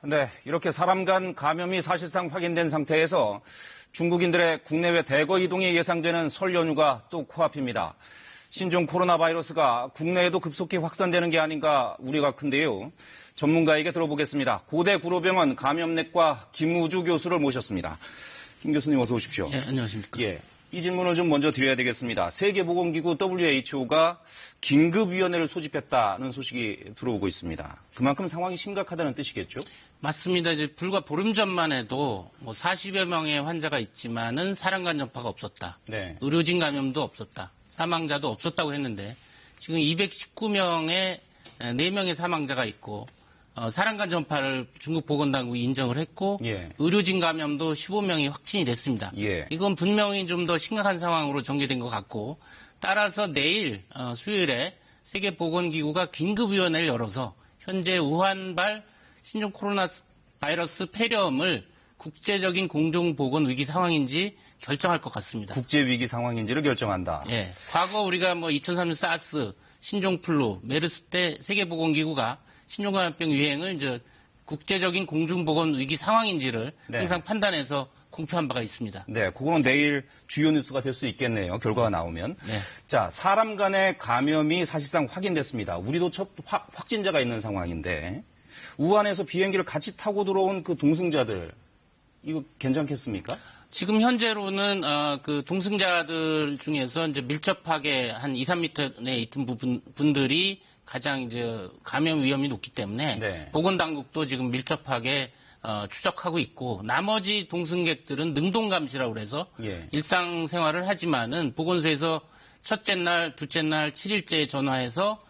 네, 이렇게 사람 간 감염이 사실상 확인된 상태에서 중국인들의 국내외 대거 이동이 예상되는 설 연휴가 또 코앞입니다. 신종 코로나 바이러스가 국내에도 급속히 확산되는 게 아닌가 우려가 큰데요. 전문가에게 들어보겠습니다. 고대 구로병원 감염내과 김우주 교수를 모셨습니다. 김 교수님 어서 오십시오. 네, 안녕하십니까. 예, 이 질문을 좀 먼저 드려야 되겠습니다. 세계보건기구 WHO가 긴급위원회를 소집했다는 소식이 들어오고 있습니다. 그만큼 상황이 심각하다는 뜻이겠죠? 맞습니다. 이제 불과 보름 전만 해도 40여 명의 환자가 있지만은 사람 간 전파가 없었다. 네. 의료진 감염도 없었다. 사망자도 없었다고 했는데 지금 219명의 4명의 사망자가 있고 사람 간 전파를 중국 보건당국이 인정을 했고 예. 의료진 감염도 15명이 확진이 됐습니다. 예. 이건 분명히 좀 더 심각한 상황으로 전개된 것 같고 따라서 내일 수요일에 세계보건기구가 긴급위원회를 열어서 현재 우한발 신종 코로나 바이러스 폐렴을 국제적인 공중보건 위기 상황인지 결정할 것 같습니다. 국제위기 상황인지를 결정한다. 예. 과거 우리가 2003년 사스, 신종플루, 메르스 때 세계보건기구가 신종감염병 유행을 이제 국제적인 공중보건 위기 상황인지를 네. 항상 판단해서 공표한 바가 있습니다. 네, 그거는 내일 주요 뉴스가 될 수 있겠네요. 결과가 나오면. 네. 자, 사람 간의 감염이 사실상 확인됐습니다. 우리도 첫 확진자가 있는 상황인데 우한에서 비행기를 같이 타고 들어온 그 동승자들 이거 괜찮겠습니까? 지금 현재로는 그 동승자들 중에서 이제 밀접하게 한 2, 3m 내에 있던 분들이 가장 이제 감염 위험이 높기 때문에 네. 보건당국도 지금 밀접하게 추적하고 있고 나머지 동승객들은 능동감시라고 그래서 예. 일상생활을 하지만은 보건소에서 첫째 날, 둘째 날, 7일째에 전화해서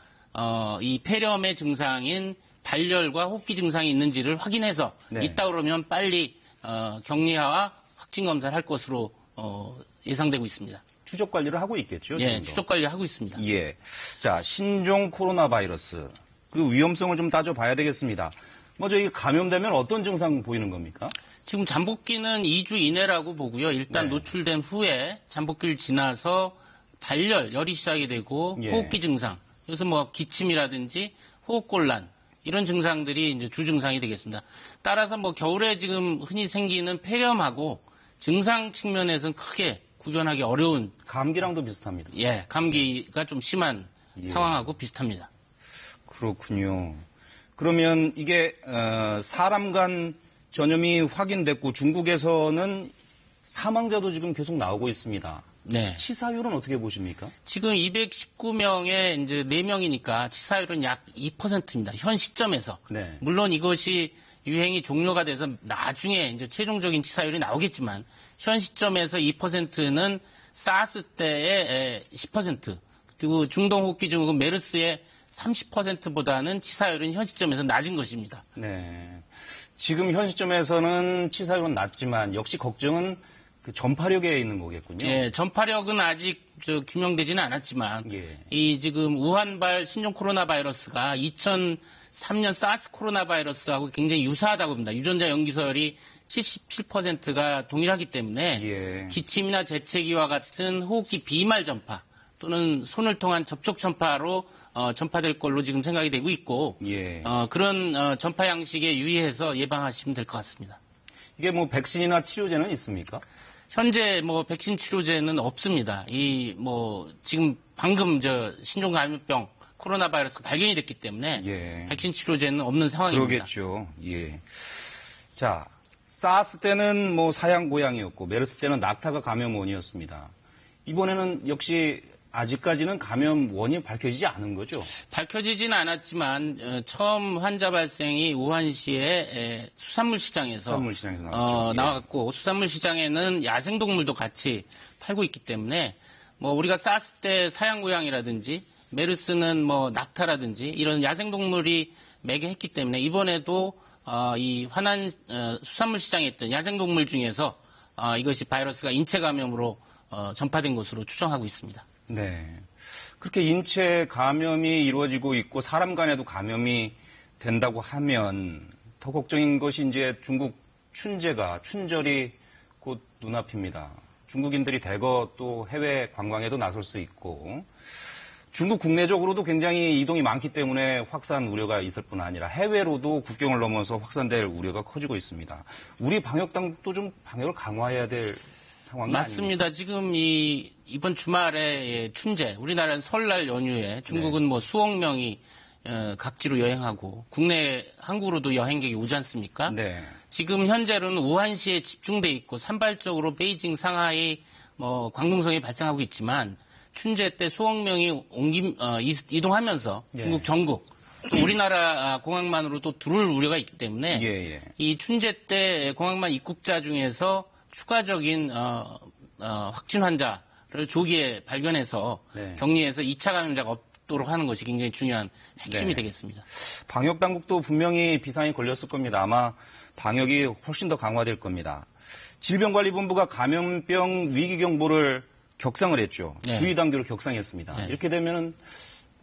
이 폐렴의 증상인 발열과 호흡기 증상이 있는지를 확인해서 네. 있다 그러면 빨리 격리와 확진 검사를 할 것으로 예상되고 있습니다. 추적 관리를 하고 있겠죠? 예, 지금도. 추적 관리하고 있습니다. 예. 자, 신종 코로나 바이러스. 그 위험성을 좀 따져봐야 되겠습니다. 먼저 이 감염되면 어떤 증상 보이는 겁니까? 지금 잠복기는 2주 이내라고 보고요. 일단 네. 노출된 후에 잠복기를 지나서 발열, 열이 시작이 되고 예. 호흡기 증상, 그래서 기침이라든지 호흡곤란 이런 증상들이 이제 주증상이 되겠습니다. 따라서 겨울에 지금 흔히 생기는 폐렴하고 증상 측면에서는 크게 구별하기 어려운 감기랑도 비슷합니다. 예, 감기가 좀 심한 예. 상황하고 비슷합니다. 그렇군요. 그러면 이게 사람 간 전염이 확인됐고 중국에서는 사망자도 지금 계속 나오고 있습니다. 네. 치사율은 어떻게 보십니까? 지금 219명에 이제 4명이니까 치사율은 약 2%입니다. 현 시점에서. 네. 물론 이것이 유행이 종료가 돼서 나중에 이제 최종적인 치사율이 나오겠지만 현 시점에서 2%는 사스 때의 10% 그리고 중동호흡기 증후군 메르스의 30%보다는 치사율은 현 시점에서 낮은 것입니다. 네. 지금 현 시점에서는 치사율은 낮지만 역시 걱정은 그 전파력에 있는 거겠군요. 예, 전파력은 아직 규명되지는 않았지만 예. 이 지금 우한발 신종 코로나 바이러스가 2003년 사스 코로나 바이러스하고 굉장히 유사하다고 봅니다. 유전자 염기서열이 77%가 동일하기 때문에 예. 기침이나 재채기와 같은 호흡기 비말 전파 또는 손을 통한 접촉 전파로 전파될 걸로 지금 생각이 되고 있고 예. 그런 전파 양식에 유의해서 예방하시면 될 것 같습니다. 이게 백신이나 치료제는 있습니까? 현재 백신 치료제는 없습니다. 지금 방금 신종 감염병 코로나 바이러스가 발견이 됐기 때문에 예. 백신 치료제는 없는 상황입니다. 그러겠죠. 예. 자, 사스 때는 사양 고양이였고 메르스 때는 낙타가 감염원이었습니다. 이번에는 역시 아직까지는 감염 원인이 밝혀지지 않은 거죠? 밝혀지지는 않았지만 처음 환자 발생이 우한시의 수산물 시장에서 나왔죠. 나왔고 수산물 시장에는 야생동물도 같이 팔고 있기 때문에 우리가 사스 때 사양고양이라든지 메르스는 낙타라든지 이런 야생동물이 매개했기 때문에 이번에도 이 화난 수산물 시장에 있던 야생동물 중에서 이것이 바이러스가 인체 감염으로 전파된 것으로 추정하고 있습니다. 네. 그렇게 인체 감염이 이루어지고 있고 사람 간에도 감염이 된다고 하면 더 걱정인 것이 이제 중국 춘절이 곧 눈앞입니다. 중국인들이 대거 또 해외 관광에도 나설 수 있고 중국 국내적으로도 굉장히 이동이 많기 때문에 확산 우려가 있을 뿐 아니라 해외로도 국경을 넘어서 확산될 우려가 커지고 있습니다. 우리 방역 당국도 좀 방역을 강화해야 될 상황이 맞습니다. 아닙니까? 지금 이번 주말에 춘제, 우리나라는 설날 연휴에 중국은 뭐 수억 명이 각지로 여행하고 국내 한국으로도 여행객이 오지 않습니까? 네. 지금 현재로는 우한시에 집중돼 있고 산발적으로 베이징, 상하이, 뭐 광둥성이 발생하고 있지만 춘제 때 수억 명이 이동하면서 중국 전국 또 우리나라 공항만으로도 들어올 우려가 있기 때문에 예, 예. 이 춘제 때 공항만 입국자 중에서 추가적인 확진 환자를 조기에 발견해서 네. 격리해서 2차 감염자가 없도록 하는 것이 굉장히 중요한 핵심이 네. 되겠습니다. 방역 당국도 분명히 비상이 걸렸을 겁니다. 아마 방역이 훨씬 더 강화될 겁니다. 질병관리본부가 감염병 위기 경보를 격상을 했죠. 네. 주의 단계로 격상했습니다. 네. 이렇게 되면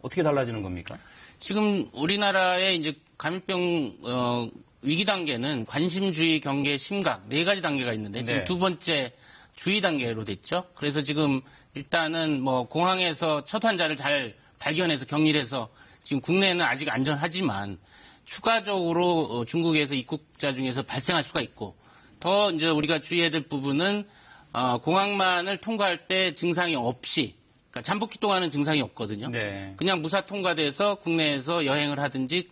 어떻게 달라지는 겁니까? 지금 우리나라의 이제 감염병 위기 단계는 관심, 주의, 경계, 심각 네 가지 단계가 있는데 지금 네. 두 번째 주의 단계로 됐죠. 그래서 지금 일단은 뭐 공항에서 첫 환자를 잘 발견해서 격리해서 지금 국내에는 아직 안전하지만 추가적으로 중국에서 입국자 중에서 발생할 수가 있고 더 이제 우리가 주의해야 될 부분은 공항만을 통과할 때 증상이 없이 그러니까 잠복기 동안은 증상이 없거든요. 네. 그냥 무사 통과돼서 국내에서 여행을 하든지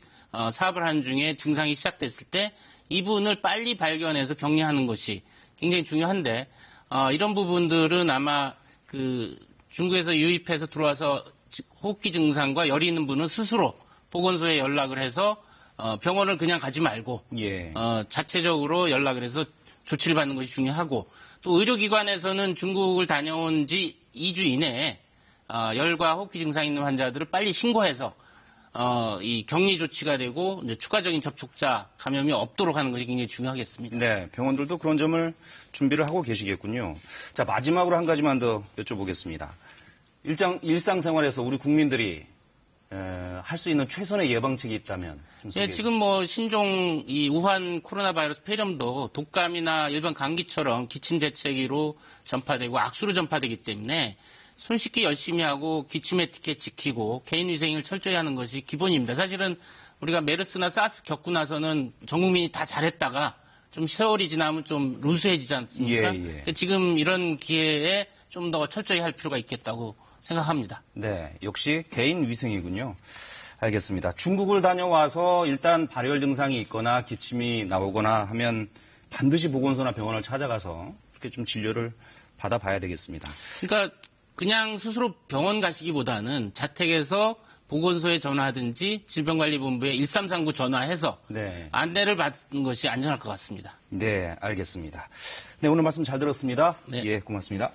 사업을 하는 중에 증상이 시작됐을 때 이분을 빨리 발견해서 격리하는 것이 굉장히 중요한데 이런 부분들은 아마 그 중국에서 유입해서 들어와서 호흡기 증상과 열이 있는 분은 스스로 보건소에 연락을 해서 병원을 그냥 가지 말고 예. 자체적으로 연락을 해서 조치를 받는 것이 중요하고 또 의료기관에서는 중국을 다녀온 지 2주 이내에 열과 호흡기 증상 있는 환자들을 빨리 신고해서 이 격리 조치가 되고 이제 추가적인 접촉자 감염이 없도록 하는 것이 굉장히 중요하겠습니다. 네, 병원들도 그런 점을 준비를 하고 계시겠군요. 자, 마지막으로 한 가지만 더 여쭤보겠습니다. 일상생활에서 우리 국민들이 할 수 있는 최선의 예방책이 있다면 좀 소개해 예, 지금 뭐 신종 이 우한 코로나 바이러스 폐렴도 독감이나 일반 감기처럼 기침 재채기로 전파되고 악수로 전파되기 때문에 손 씻기 열심히 하고 기침 에티켓 지키고 개인 위생을 철저히 하는 것이 기본입니다. 사실은 우리가 메르스나 사스 겪고 나서는 전 국민이 다 잘했다가 좀 세월이 지나면 좀 루스해지지 않습니까? 예, 예. 그러니까 지금 이런 기회에 좀 더 철저히 할 필요가 있겠다고 생각합니다. 네, 역시 개인 위생이군요. 알겠습니다. 중국을 다녀와서 일단 발열 증상이 있거나 기침이 나오거나 하면 반드시 보건소나 병원을 찾아가서 이렇게 좀 진료를 받아봐야 되겠습니다. 그러니까 그냥 스스로 병원 가시기보다는 자택에서 보건소에 전화하든지 질병관리본부에 1339 전화해서 네. 안내를 받는 것이 안전할 것 같습니다. 네, 알겠습니다. 네, 오늘 말씀 잘 들었습니다. 네. 예, 고맙습니다.